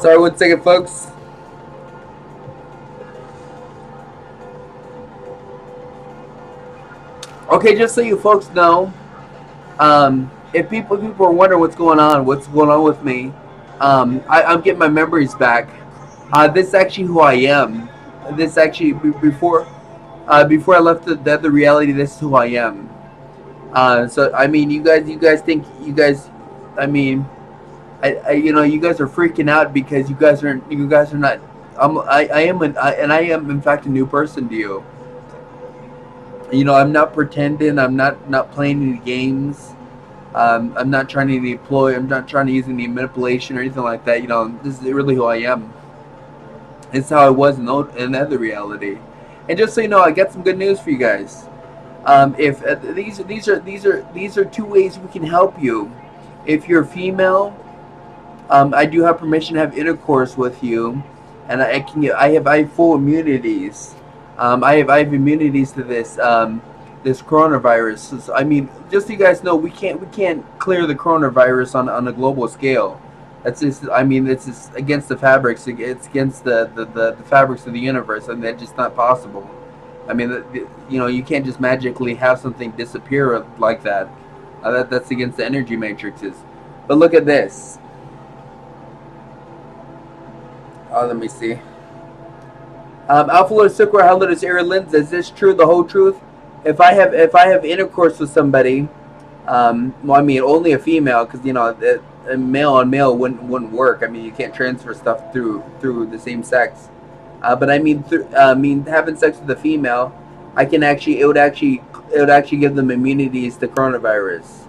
Sorry, 1 second, folks. Okay, just so you folks know, if people are wondering what's going on with me, I'm getting my memories back. This is actually who I am. This actually before I left the other reality. This is who I am. So I mean, you guys think you guys, I mean, you guys are freaking out because you guys are not. I am in fact a new person to you. I'm not pretending. I'm not playing any games. I'm not trying to deploy. I'm not trying to use any manipulation or anything like that. This is really who I am. It's how I was in other reality. And just so you know, I got some good news for you guys. If these are two ways we can help you. If you're female, I do have permission to have intercourse with you, and I have full immunities. I have immunities to this coronavirus. I mean, just so you guys know, we can't clear the coronavirus on a global scale. That's just, I mean, it's just against the fabrics. It's against the fabrics of the universe, and that's just not possible. I mean, you can't just magically have something disappear like that. That's against the energy matrices. But look at this. Oh, let me see. Alpha Lotus Sucra, High Lotus Air Lens. Is this true? The whole truth? If I have intercourse with somebody, well, I mean only a female, because a male on male wouldn't work. I mean, you can't transfer stuff through the same sex. But I mean having sex with a female, it would actually give them immunities to coronavirus.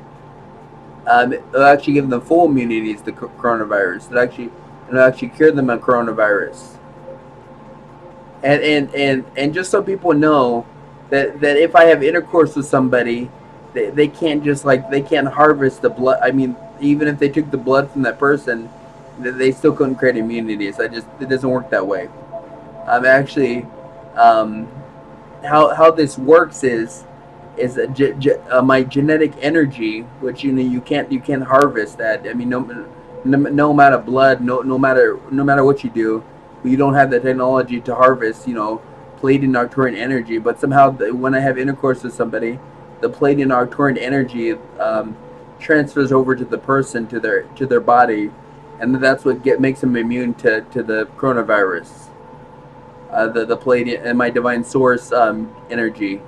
It'll actually give them full immunities to coronavirus. It'll actually cure them on coronavirus. And just so people know that if I have intercourse with somebody, they can't just they can't harvest the blood. I mean, even if they took the blood from that person, they still couldn't create immunity. So it doesn't work that way. Actually, um, how this works is my genetic energy, which you can't harvest that. I mean, no amount of blood, no matter what you do, you don't have the technology to harvest Pleiadian Arcturian energy. But somehow, when I have intercourse with somebody, the Pleiadian Arcturian energy transfers over to the person, to their body, and that's what makes them immune to the coronavirus. The Pleiadian and my divine source energy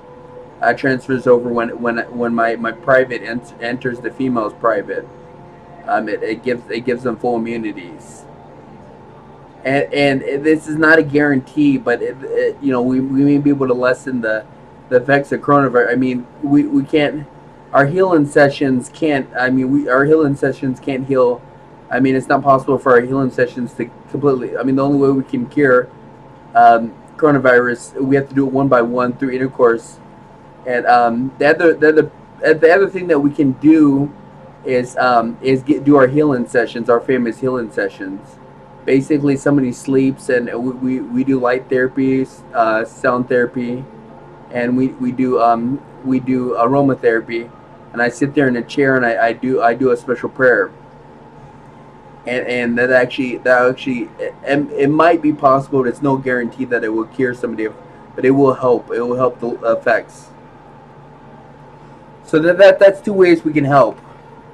transfers over when my private enters the female's private. It gives them full immunities. And this is not a guarantee, but we may be able to lessen the effects of coronavirus. I mean, we can't. Our healing sessions can't. I mean, our healing sessions can't heal. I mean, it's not possible for our healing sessions to completely. I mean, the only way we can cure coronavirus, we have to do it one by one through intercourse. And the other thing that we can do is do our healing sessions, our famous healing sessions. Basically, somebody sleeps, and we do light therapy, sound therapy, and we do aromatherapy. And I sit there in a chair, and I do a special prayer. And that actually it might be possible, but it's no guarantee that it will cure somebody, but it will help. It will help the effects. So that's two ways we can help.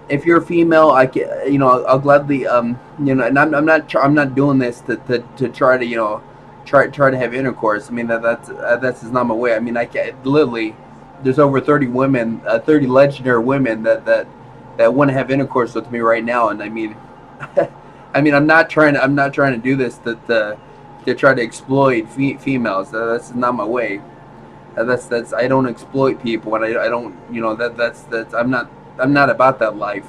If you're a female, I'll gladly and I'm not doing this to try to try to have intercourse. I mean, that's just not my way. I mean, I can literally, there's over 30 women, 30 legendary women that want to have intercourse with me right now. And I mean, I'm not trying to do this to try to exploit females. That's not my way. That's I don't exploit people, and I don't that's I'm not about that life.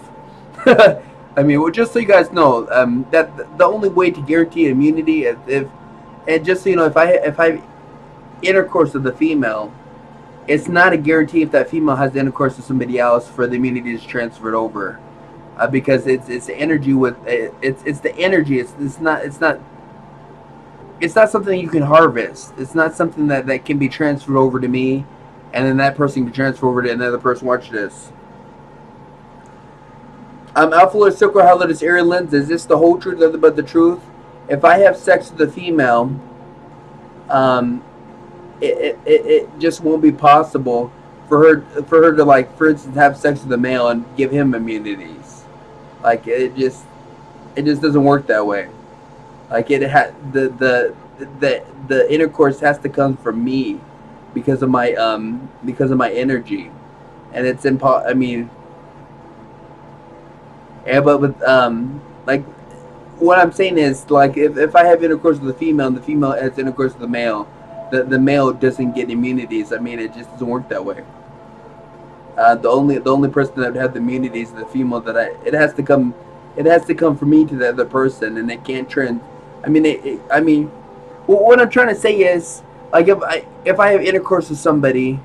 I mean, well, just so you guys know, that the only way to guarantee immunity, if and just so you know, if I intercourse with a female, it's not a guarantee if that female has intercourse with somebody else for the immunity to transfer it over, because it's the energy with it's the energy. It's not something you can harvest. It's not something that can be transferred over to me, and then that person can transfer over to another person. Watch this. Alpha Lotus Silver High Lotus Air Lens. Is this the whole truth, nothing but the truth? If I have sex with a female, um, it just won't be possible for her to, like, for instance, have sex with a male and give him immunities. Like, it just doesn't work that way. Like, the intercourse has to come from me because of my energy, and it's impo. I mean, yeah, but with like, what I'm saying is, like, if I have intercourse with a female and the female has intercourse with the male, the male doesn't get immunities. I mean, it just doesn't work that way. The only person that would have the immunity is the female. That I it has to come from me to the other person, and it can't trend. I mean, I mean, what I'm trying to say is, like, if I have intercourse with somebody,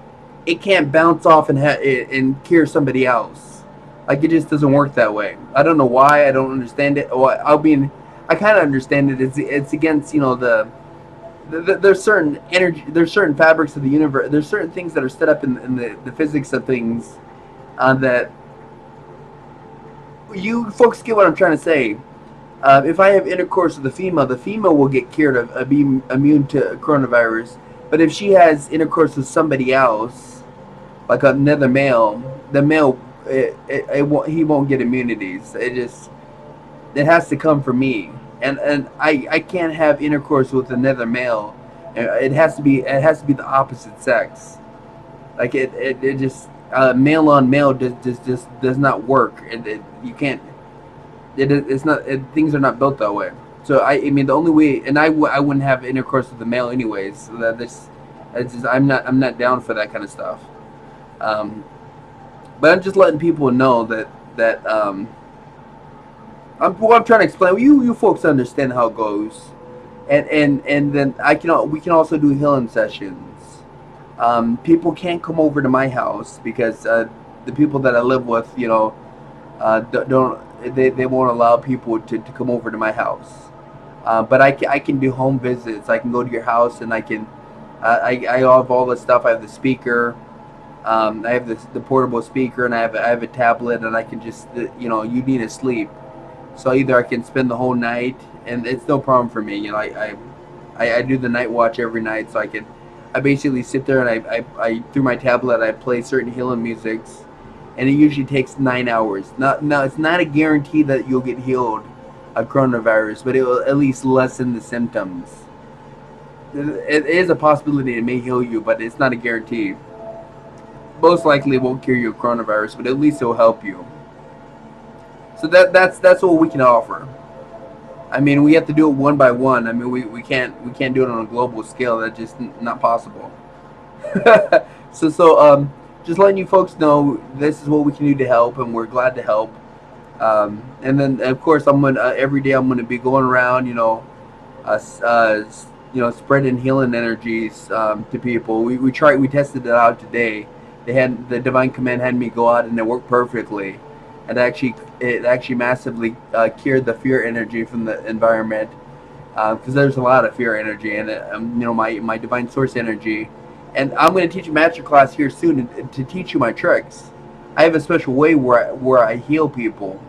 it can't bounce off and cure somebody else. Like, it just doesn't work that way. I don't know why. I don't understand it. Well, I kind of understand it. It's against, there's certain energy, there's certain fabrics of the universe, there's certain things that are set up in the physics of things, that you folks get what I'm trying to say. If I have intercourse with the female will get cured of being immune to coronavirus. But if she has intercourse with somebody else, like another male, the male, he won't get immunities. It has to come from me, and I can't have intercourse with another male. It has to be the opposite sex. Like, it just, male on male just does not work. You can't. It's not. Things are not built that way. So I mean, the only way, and I wouldn't have intercourse with the male anyways. So it's just, I'm not down for that kind of stuff. Um, but I'm just letting people know that I'm trying to explain. You folks understand how it goes, and then we can also do healing sessions. People can't come over to my house because, the people that I live with, don't they won't allow people to come over to my house. But I can do home visits. I can go to your house, and I have all the stuff. I have the speaker. I have the portable speaker, and I have a tablet, and I can just, you need to sleep. So either I can spend the whole night, and it's no problem for me. I do the night watch every night, so I basically sit there, and I through my tablet I play certain healing musics, and it usually takes 9 hours. Now it's not a guarantee that you'll get healed of coronavirus, but it will at least lessen the symptoms. It is a possibility it may heal you, but it's not a guarantee. Most likely it won't cure you of coronavirus, but at least it will help you. So that's what we can offer. I mean, we have to do it one by one. I mean, we can't do it on a global scale. That's just not possible. Just letting you folks know, this is what we can do to help, and we're glad to help. And then, of course, I'm gonna every day I'm gonna be going around, uh, uh, spreading healing energies, to people. We tested it out today. The divine command had me go out, and it worked perfectly. It actually massively, cured the fear energy from the environment, because there's a lot of fear energy, and my divine source energy. And I'm going to teach a master class here soon to teach you my tricks. I have a special way where I heal people.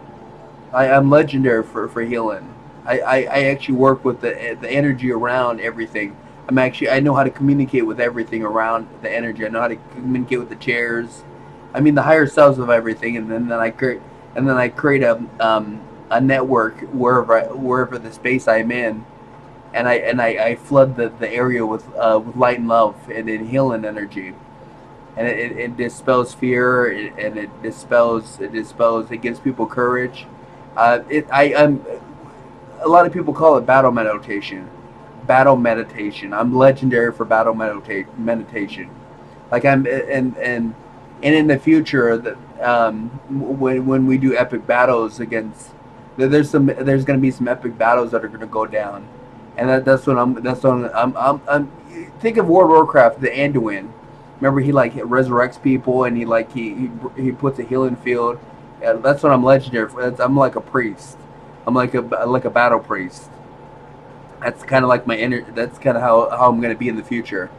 I'm legendary for healing. I actually work with the energy around everything. I know how to communicate with everything around the energy. I know how to communicate with the chairs. I mean, the higher selves of everything, and then I create a network wherever the space I'm in, and I flood the area with light and love and healing energy, and it dispels fear, and it gives people courage. I'm A lot of people call it battle meditation. Battle meditation. I'm legendary for battle meditation. Like, and in the future, that, when we do epic battles against, there's going to be some epic battles that are going to go down, and that's what I'm think of World of Warcraft, the Anduin. Remember, he, like, resurrects people, and he puts a healing field. Yeah, that's what I'm legendary for. I'm like a priest. I'm like a battle priest. That's kind of like my energy. That's kind of how I'm going to be in the future.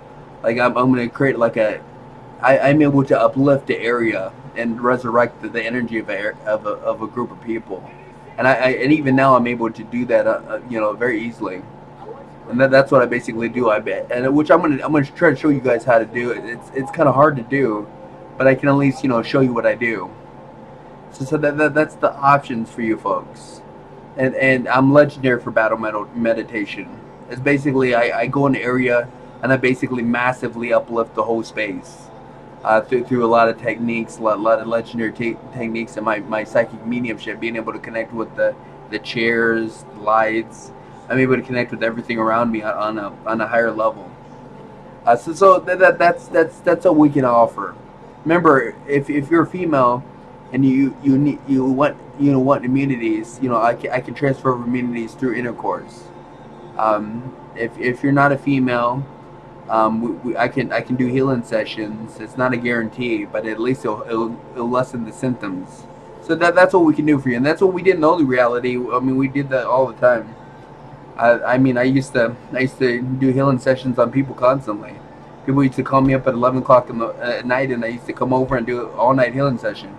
Like, I'm going to create like I'm able to uplift the area and resurrect the energy of a group of people. and and even now I'm able to do that, very easily. And that's what I basically do. I bet, and which I'm gonna try to show you guys how to do it. It's kind of hard to do, but I can at least show you what I do. So that's the options for you folks. And I'm legendary for battle meditation. It's basically I go in the area and I basically massively uplift the whole space through a lot of techniques, lot of legendary techniques, and my psychic mediumship, being able to connect with the chairs, the lights. I'm able to connect with everything around me on a higher level. That's what we can offer. Remember, if you're a female and you want immunities, I can transfer over immunities through intercourse. If you're not a female, I can do healing sessions. It's not a guarantee, but at least it'll lessen the symptoms. So that's what we can do for you, and that's what we did in Only Reality. I mean, we did that all the time. I mean, I used to do healing sessions on people constantly. People used to call me up at 11 o'clock at night, and I used to come over and do an all night healing session.